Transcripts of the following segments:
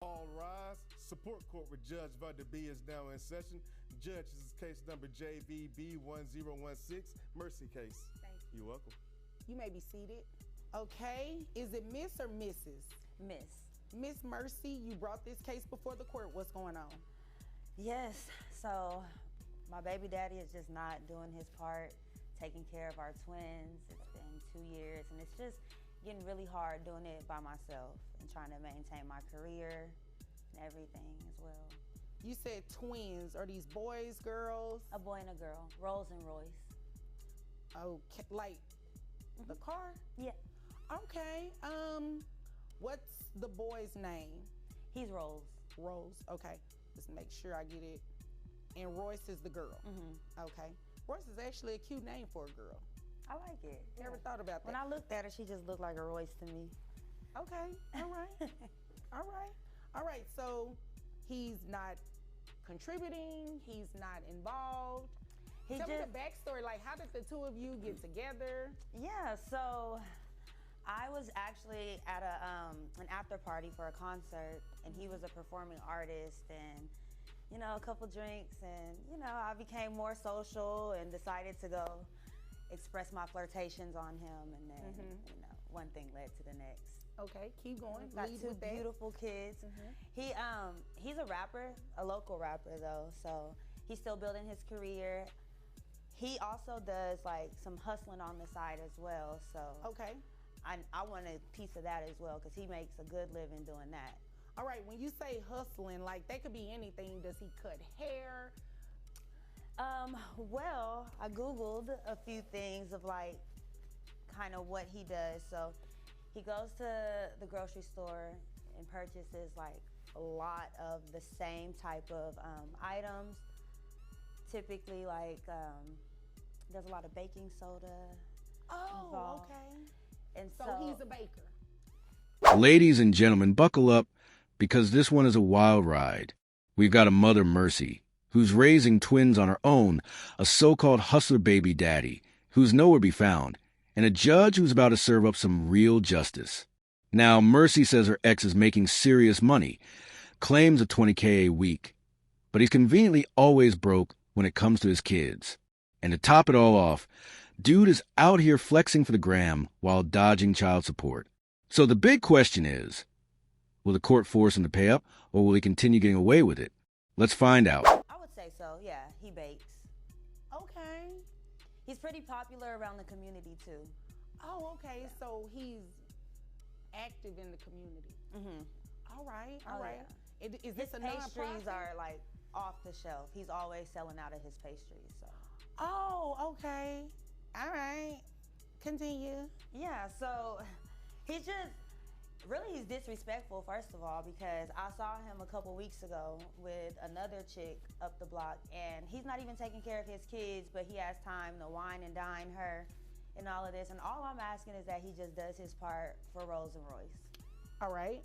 All rise. Support court with Judge Vanda B is now in session. Judge, this is case number JVB1016, Mercy case. Thank you. You're welcome. You may be seated. Okay, is it Miss or Mrs.? Miss. Miss Mercy, you brought this case before the court. What's going on? Yes, so my baby daddy is just not doing his part, taking care of our twins. It's been 2 years, and it's just getting really hard doing it by myself and trying to maintain my career and everything as well. You said twins. Are these boys, girls? A boy and a girl, Rolls and Royce. Okay, like the car? Yeah. Okay, what's the boy's name? He's Rolls. Rose, okay. Let's make sure I get it. And Royce is the girl. Okay. Royce is actually a cute name for a girl. I like it. Never thought about that. When I looked at her, she just looked like a Royce to me. Okay, all right. All right, so he's not contributing, he's not involved. Tell me the backstory, like how did the two of you get together? Yeah, so I was actually at an after party for a concert, and he was a performing artist, and you know, a couple drinks, and you know, I became more social and decided to go express my flirtations on him, and then you know, one thing led to the next. Okay, keep going. Got two beautiful kids. He's a rapper, a local rapper though, so he's still building his career. He also does like some hustling on the side as well, so okay. I want a piece of that as well because he makes a good living doing that. All right, when you say hustling, like that could be anything. Does he cut hair? Well, I Googled a few things of like kind of what he does. So he goes to the grocery store and purchases like a lot of the same type of items. Typically like there's a lot of baking soda involved. Okay. And So he's a baker. Ladies and gentlemen, buckle up because this one is a wild ride. We've got a mother, Mercy, who's raising twins on her own, a so-called hustler baby daddy who's nowhere to be found, and a judge who's about to serve up some real justice. Now, Mercy says her ex is making serious money, claims a $20K a week, but he's conveniently always broke when it comes to his kids. And to top it all off, dude is out here flexing for the gram while dodging child support. So the big question is, will the court force him to pay up, or will he continue getting away with it? Let's find out. I would say so, yeah, he bakes. Okay. He's pretty popular around the community too. Oh, okay. So he's active in the community. All right. All right. Yeah. Is His this a pastries nonprofit? are like off the shelf. He's always selling out of his pastries. So. Oh, okay. All right. Continue. Yeah, so he's disrespectful, first of all, because I saw him a couple weeks ago with another chick up the block, and he's not even taking care of his kids, but he has time to wine and dine her and all of this. And all I'm asking is that he just does his part for Rolls and Royce. All right.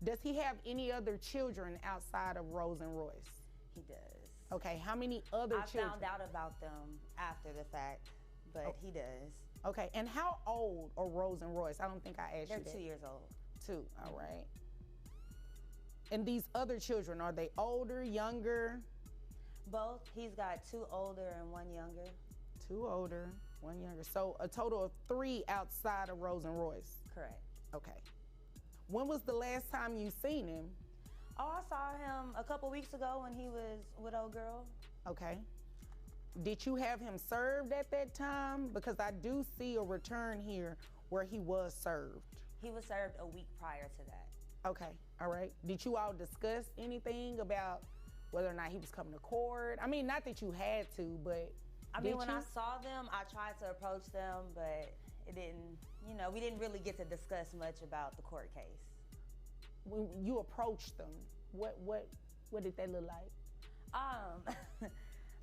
Does he have any other children outside of Rose and Royce? He does. Okay, how many other I children? found out about them after the fact, but he does. Okay, and how old are Rose and Royce? I don't think I asked They're you that. 2 years old. 2, all right. And these other children, are they older, younger? Both. He's got 2 older and 1 younger. 2 older, 1 younger. So a total of 3 outside of Rose and Royce. Correct. Okay. When was the last time you seen him? Oh, I saw him a couple weeks ago when he was with old girl. Okay. Did you have him served at that time? Because I do see a return here where he was served. He was served a week prior to that. Okay, all right. Did you all discuss anything about whether or not he was coming to court? I mean, not that you had to, but I mean, when I saw them, I tried to approach them, but it didn't, you know, we didn't really get to discuss much about the court case. When you approached them, what did they look like?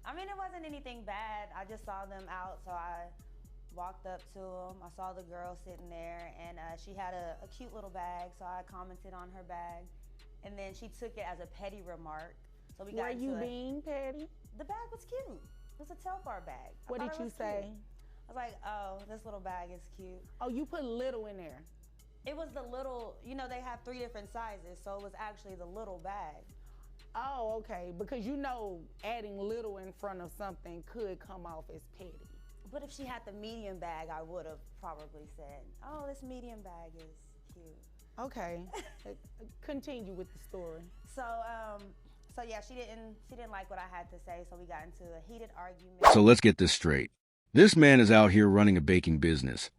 I mean, it wasn't anything bad. I just saw them out, so I walked up to them. I saw the girl sitting there, and she had a cute little bag, so I commented on her bag. And then she took it as a petty remark. So we got into Were you being petty? The bag was cute. It was a Telfar bag. What did you say? I was like, oh, this little bag is cute. Oh, you put little in there. It was the little, you know, they have 3 different sizes, so it was actually the little bag. Oh, okay, because you know adding little in front of something could come off as petty. But if she had the medium bag, I would have probably said, oh, this medium bag is cute. Okay, continue with the story. So yeah, she didn't like what I had to say, so we got into a heated argument. So let's get this straight. This man is out here running a baking business,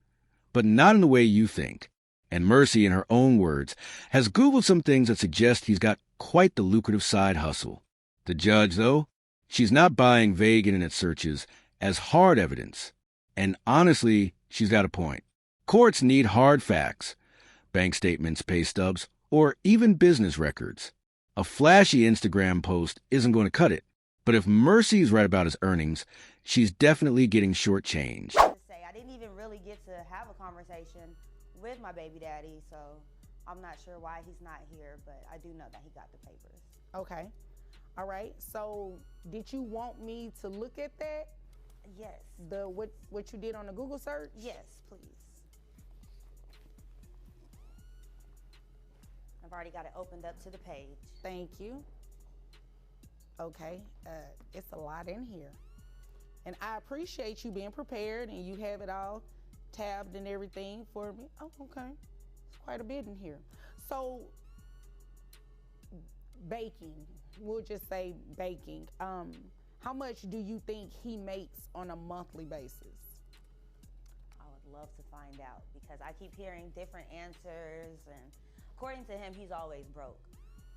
but not in the way you think. And Mercy, in her own words, has Googled some things that suggest he's got quite the lucrative side hustle. The judge, though, she's not buying vague internet searches as hard evidence. And honestly, she's got a point. Courts need hard facts. Bank statements, pay stubs, or even business records. A flashy Instagram post isn't going to cut it. But if Mercy's right about his earnings, she's definitely getting shortchanged. I didn't even really get to have a conversation with my baby daddy, so I'm not sure why he's not here, but I do know that he got the papers. Okay. All right. So did you want me to look at that? Yes. What you did on the Google search? Yes, please. I've already got it opened up to the page. Thank you. Okay, it's a lot in here. And I appreciate you being prepared and you have it all tabbed and everything for me. Oh, okay. It's quite a bit in here. So, baking, we'll just say baking. How much do you think he makes on a monthly basis? I would love to find out because I keep hearing different answers, and according to him, he's always broke.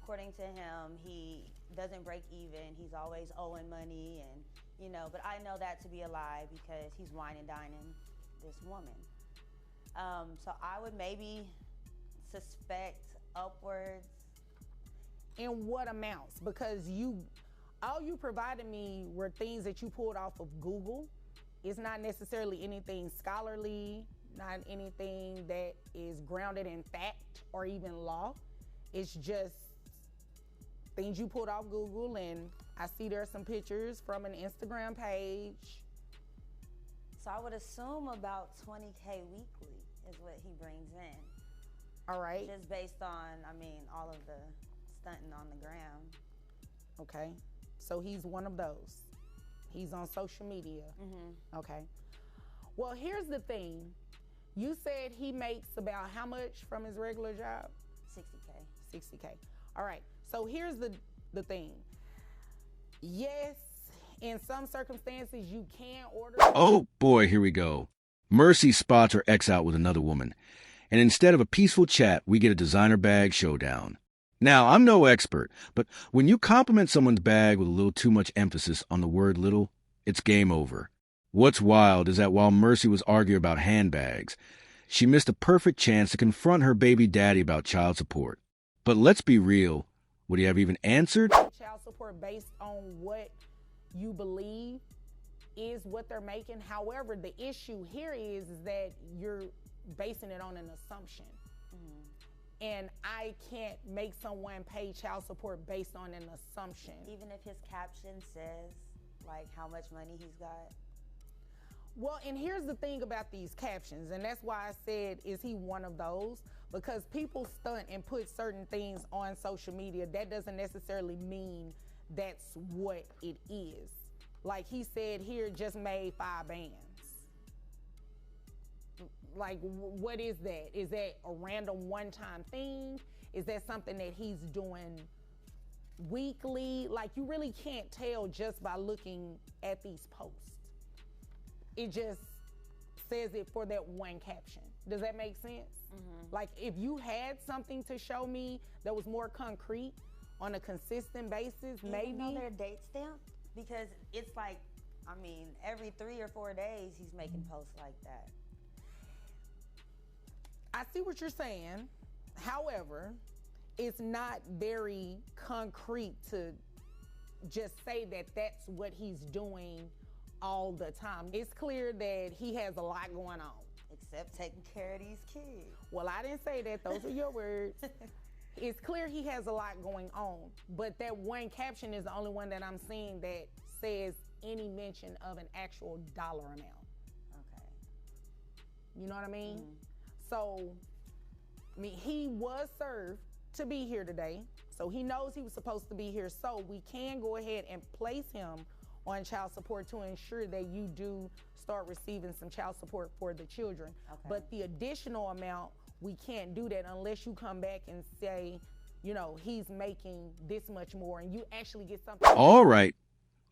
According to him, he doesn't break even. He's always owing money, and you know, but I know that to be a lie because he's wine and dining this woman. So I would maybe suspect upwards. In what amounts? Because all you provided me were things that you pulled off of Google. It's not necessarily anything scholarly, not anything that is grounded in fact or even law. It's just things you pulled off Google, and I see there are some pictures from an Instagram page. So I would assume about $20K weekly is what he brings in. All right. Just based on, I mean, all of the stunting on the gram. Okay. So he's one of those. He's on social media. Mm-hmm. Okay. Well, here's the thing. You said he makes about how much from his regular job? 60K. 60K. All right. So here's the thing. Yes, in some circumstances, you can order. Oh boy, here we go. Mercy spots her ex out with another woman. And instead of a peaceful chat, we get a designer bag showdown. Now, I'm no expert, but when you compliment someone's bag with a little too much emphasis on the word little, it's game over. What's wild is that while Mercy was arguing about handbags, she missed a perfect chance to confront her baby daddy about child support. But let's be real. Would he have even answered? Child support based on what you believe is what they're making. However, the issue here is that you're basing it on an assumption. Mm-hmm. And I can't make someone pay child support based on an assumption. Even if his caption says, like, how much money he's got? Well, and here's the thing about these captions, and that's why I said, is he one of those? Because people stunt and put certain things on social media. That doesn't necessarily mean that's what it is. Like he said here, just made 5 bands. Like, what is that? Is that a random one-time thing? Is that something that he's doing weekly? Like, you really can't tell just by looking at these posts. It just says it for that one caption. Does that make sense? Mm-hmm. Like, if you had something to show me that was more concrete on a consistent basis, maybe. Even though they're date stamped? Because it's like, I mean, every 3 or 4 days he's making posts like that. I see what you're saying. However, it's not very concrete to just say that that's what he's doing all the time. It's clear that he has a lot going on. Except taking care of these kids. Well, I didn't say that. Those are your words. It's clear he has a lot going on, but that one caption is the only one that I'm seeing that says any mention of an actual dollar amount. Okay. You know what I mean? Mm-hmm. So I mean, he was served to be here today, so he knows he was supposed to be here, so we can go ahead and place him on child support to ensure that you do start receiving some child support for the children. Okay. But the additional amount, we can't do that unless you come back and say, you know, he's making this much more and you actually get something. All right,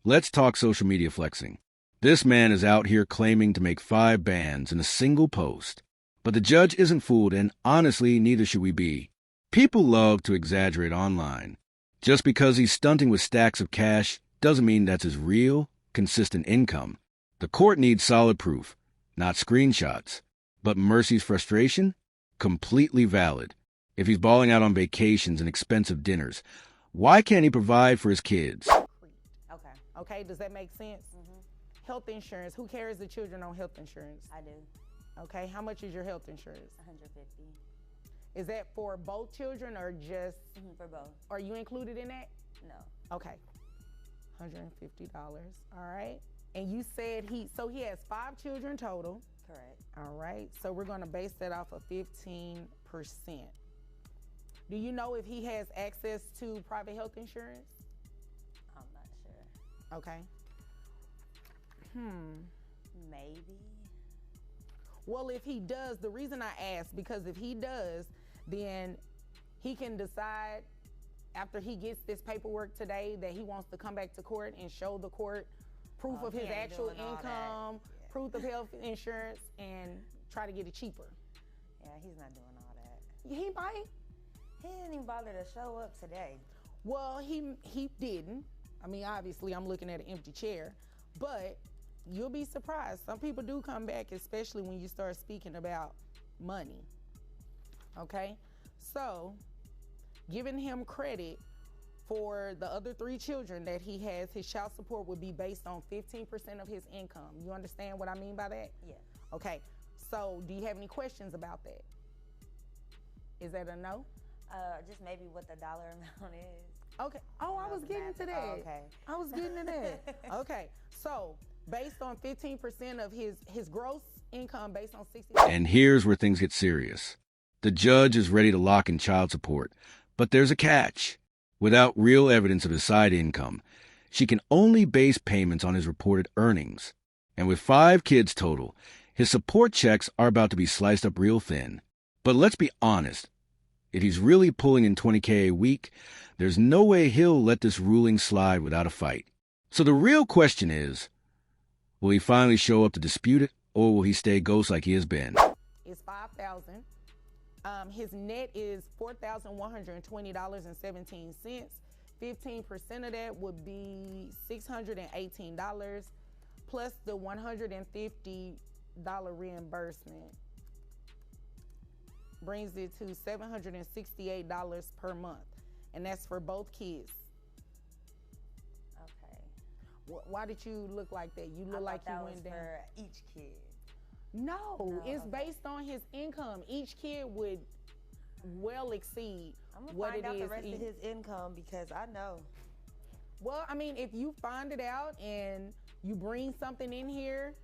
let's talk social media flexing. This man is out here claiming to make 5 bands in a single post. But the judge isn't fooled, and honestly, neither should we be. People love to exaggerate online. Just because he's stunting with stacks of cash doesn't mean that's his real, consistent income. The court needs solid proof, not screenshots. But Mercy's frustration? Completely valid. If he's balling out on vacations and expensive dinners, why can't he provide for his kids? Okay. Okay, does that make sense? Health insurance, who carries the children on health insurance? I do. Okay, how much is your health insurance? $150. Is that for both children or just? For both. Are you included in that? No. Okay, $150, all right. And you said he has 5 children total. Correct. All right, so we're gonna base that off of 15%. Do you know if he has access to private health insurance? I'm not sure. Okay. Maybe. Well, if he does, the reason I ask, because if he does, then he can decide after he gets this paperwork today that he wants to come back to court and show the court proof of his actual income, proof of health insurance, and try to get it cheaper. Yeah, he's not doing all that. He might. He didn't even bother to show up today. Well, he didn't. I mean, obviously, I'm looking at an empty chair, but you'll be surprised. Some people do come back, especially when you start speaking about money. Okay? So, giving him credit for the other 3 children that he has, his child support would be based on 15% of his income. You understand what I mean by that? Yeah. Okay. So, do you have any questions about that? Is that a no? Just maybe what the dollar amount is. Okay. Oh, I was getting to that. Oh, okay. I was getting to that. Okay. So, based on 15% of his gross income, based on 60. And here's where things get serious. The judge is ready to lock in child support, but there's a catch. Without real evidence of his side income, she can only base payments on his reported earnings. And with 5 kids total, his support checks are about to be sliced up real thin. But let's be honest. If he's really pulling in $20K a week, there's no way he'll let this ruling slide without a fight. So the real question is, will he finally show up to dispute it, or will he stay ghost like he has been? It's $5,000. His net is $4,120.17. 15% of that would be $618 plus the $150 reimbursement. Brings it to $768 per month, and that's for both kids. Okay. Why did you look like that? You look like you went down. For each kid. No, it's based on his income. Each kid would well exceed what it is. I'm gonna find out the rest of his income because I know. Well, I mean, if you find it out and you bring something in here,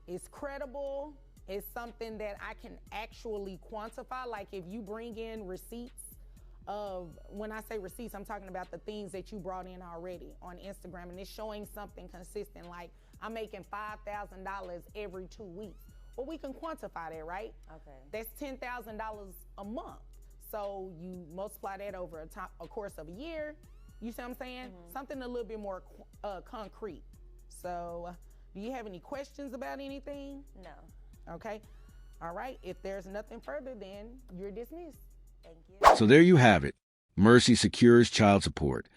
it's credible. It's something that I can actually quantify. Like if you bring in receipts of, when I say receipts, I'm talking about the things that you brought in already on Instagram, and it's showing something consistent, like I'm making $5,000 every 2 weeks. Well, we can quantify that, right? Okay. That's $10,000 a month. So you multiply that over a course of a year. You see what I'm saying? Something a little bit more concrete. So do you have any questions about anything? No. Okay. All right. If there's nothing further, then you're dismissed. Thank you. So there you have it. Mercy secures child support,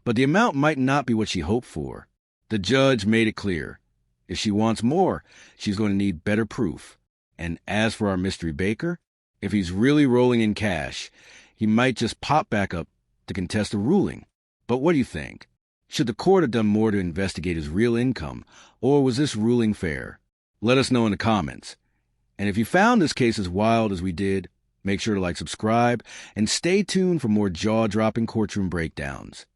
but the amount might not be what she hoped for. The judge made it clear. If she wants more, she's going to need better proof. And as for our mystery baker, if he's really rolling in cash, he might just pop back up to contest the ruling. But what do you think? Should the court have done more to investigate his real income, or was this ruling fair? Let us know in the comments. And if you found this case as wild as we did, make sure to subscribe, and stay tuned for more jaw-dropping courtroom breakdowns.